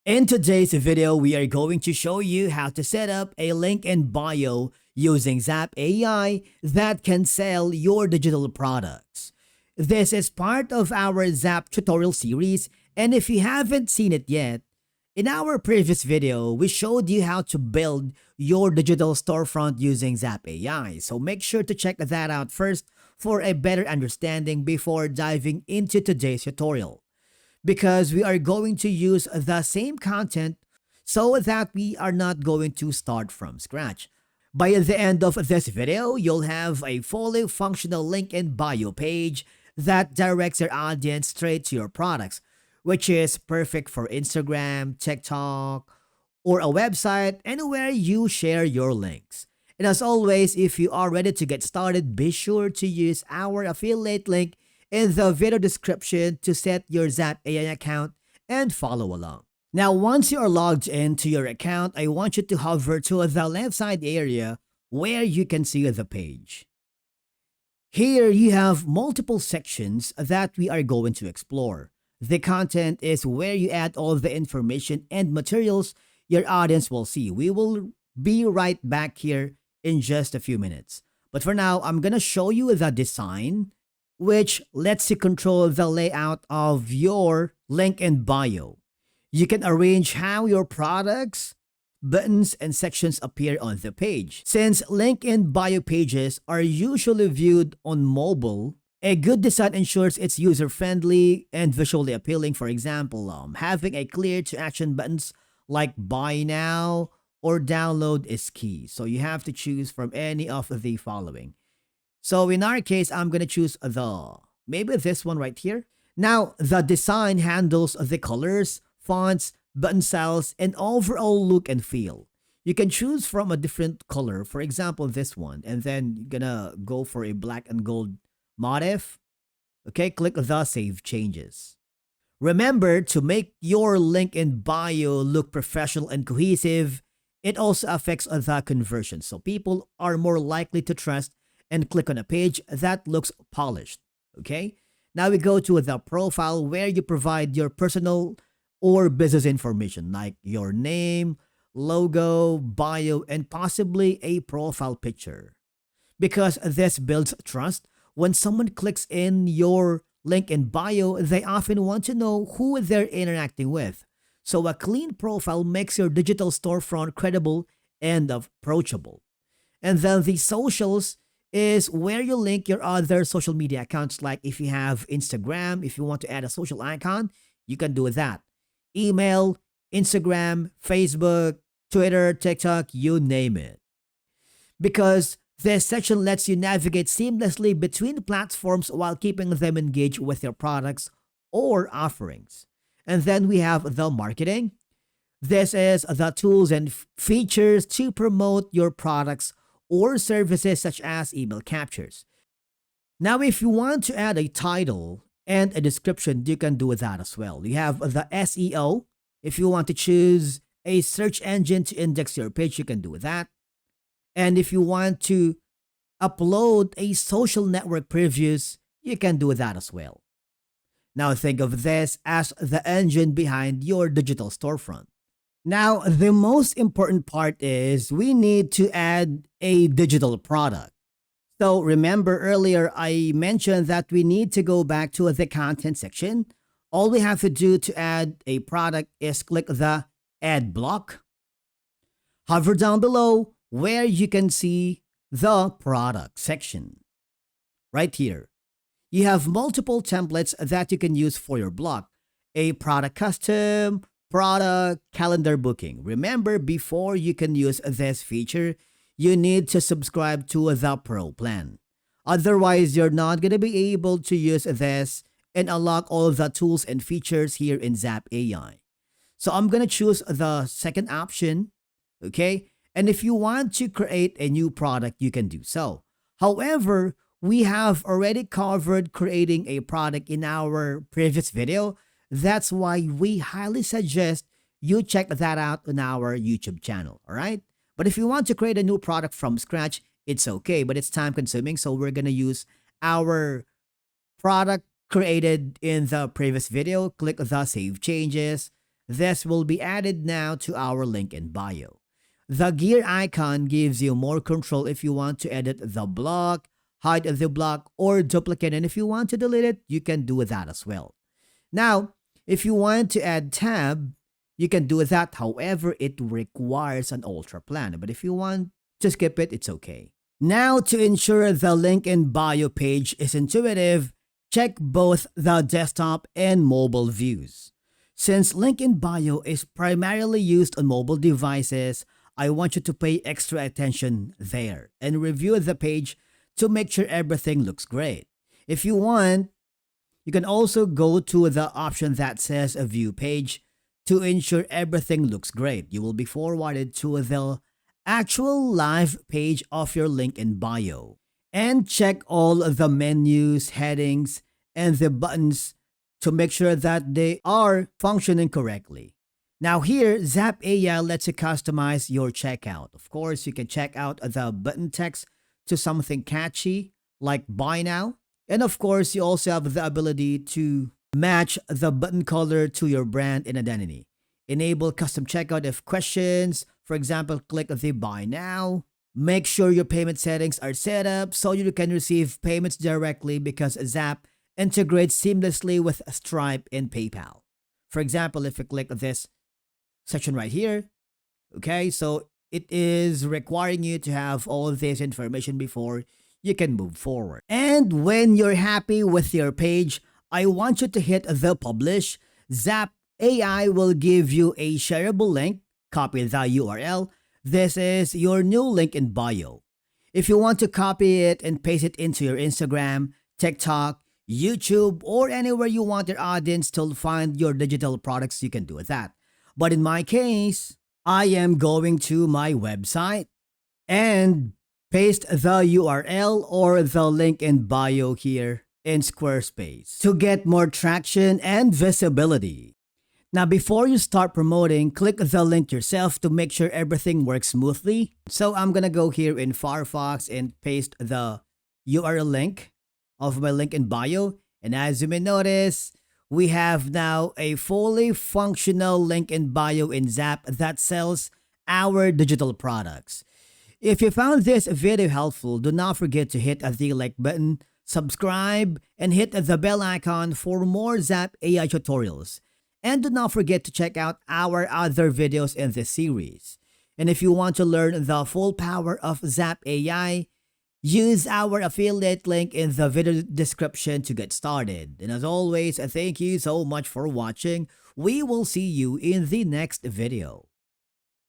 In today's video, we are going to show you how to set up a link in bio using Zaap AI that can sell your digital products. This is part of our Zaap tutorial series, and if you haven't seen it yet, in our previous video, we showed you how to build your digital storefront using Zaap AI. So make sure to check that out first for a better understanding before diving into today's tutorial, because we are going to use the same content so that we are not going to start from scratch. By the end of this video, you'll have a fully functional link in bio page that directs your audience straight to your products, which is perfect for Instagram, TikTok, or a website, anywhere you share your links. And as always, if you are ready to get started, be sure to use our affiliate link in the video description to set your Zaap AI account and follow along. Now, once you are logged into your account, I want you to hover to the left side area where you can see the page. Here you have multiple sections that we are going to explore. The content is where you add all the information and materials your audience will see. We will be right back here in just a few minutes. But for now, I'm going to show you the design, which lets you control the layout of your link in bio. You can arrange how your products, buttons, and sections appear on the page. Since link in bio pages are usually viewed on mobile, a good design ensures it's user-friendly and visually appealing. For example, having a clear to action buttons like buy now or download is key. So you have to choose from any of the following. So in our case, I'm going to choose maybe this one right here. Now, the design handles the colors, fonts, button styles, and overall look and feel. You can choose from a different color, for example, this one, and then you're going to go for a black and gold motif. Okay, click the Save Changes. Remember to make your link in bio look professional and cohesive. It also affects the conversion, so people are more likely to trust and click on a page that looks polished. Okay? Now we go to the profile where you provide your personal or business information like your name, logo, bio, and possibly a profile picture. Because this builds trust, when someone clicks in your link in bio, they often want to know who they're interacting with. So a clean profile makes your digital storefront credible and approachable. And then the socials is where you link your other social media accounts. Like if you have Instagram, if you want to add a social icon, you can do that. Email, Instagram, Facebook, Twitter, TikTok, you name it. Because this section lets you navigate seamlessly between platforms while keeping them engaged with your products or offerings. And then we have the marketing. This is the tools and features to promote your products or services, such as email captures. Now, if you want to add a title and a description, you can do that as well. You have the SEO. If you want to choose a search engine to index your page, you can do that. And if you want to upload a social network previews, you can do that as well. Now think of this as the engine behind your digital storefront. Now, the most important part is we need to add a digital product. So remember earlier I mentioned that we need to go back to the content section. All we have to do to add a product is click the add block. Hover down below where you can see the product section. Right here. You have multiple templates that you can use for your block. A product custom, product, calendar booking. Remember, before you can use this feature, you need to subscribe to the Pro plan. Otherwise, you're not going to be able to use this and unlock all of the tools and features here in Zaap AI. So I'm going to choose the second option, okay? And if you want to create a new product, you can do so. However, we have already covered creating a product in our previous video. That's why we highly suggest you check that out on our YouTube channel, all right? But if you want to create a new product from scratch, it's okay, but it's time consuming. So we're going to use our product created in the previous video. Click the Save Changes. This will be added now to our link in bio. The gear icon gives you more control if you want to edit the block, hide the block, or duplicate. And if you want to delete it, you can do that as well. Now, if you want to add tab, you can do that. However, it requires an ultra plan. But if you want to skip it, it's okay. Now, to ensure the link in bio page is intuitive, check both the desktop and mobile views. Since link in bio is primarily used on mobile devices, I want you to pay extra attention there and review the page to make sure everything looks great. If you want, you can also go to the option that says a view page to ensure everything looks great. You will be forwarded to the actual live page of your link in bio. And check all the menus, headings, and the buttons to make sure that they are functioning correctly. Now here, Zaap AI lets you customize your checkout. Of course, you can check out the button text to something catchy like buy now. And of course, you also have the ability to match the button color to your brand and identity. Enable custom checkout if questions. For example, click the buy now. Make sure your payment settings are set up so you can receive payments directly because Zaap integrates seamlessly with Stripe and PayPal. For example, if you click this section right here, okay, so it is requiring you to have all of this information before you can move forward. And when you're happy with your page, I want you to hit the publish. Zaap AI will give you a shareable link. Copy the URL. This is your new link in bio. If you want to copy it and paste it into your Instagram, TikTok, YouTube, or anywhere you want your audience to find your digital products, you can do that. But in my case, I am going to my website and paste the URL or the link in bio here in Squarespace to get more traction and visibility. Now, before you start promoting, click the link yourself to make sure everything works smoothly. So I'm gonna go here in Firefox and paste the URL link of my link in bio. And as you may notice, we have now a fully functional link in bio in Zaap that sells our digital products. If you found this video helpful, do not forget to hit the like button, subscribe, and hit the bell icon for more Zaap AI tutorials. And do not forget to check out our other videos in this series. And if you want to learn the full power of Zaap AI, use our affiliate link in the video description to get started. And as always, thank you so much for watching. We will see you in the next video.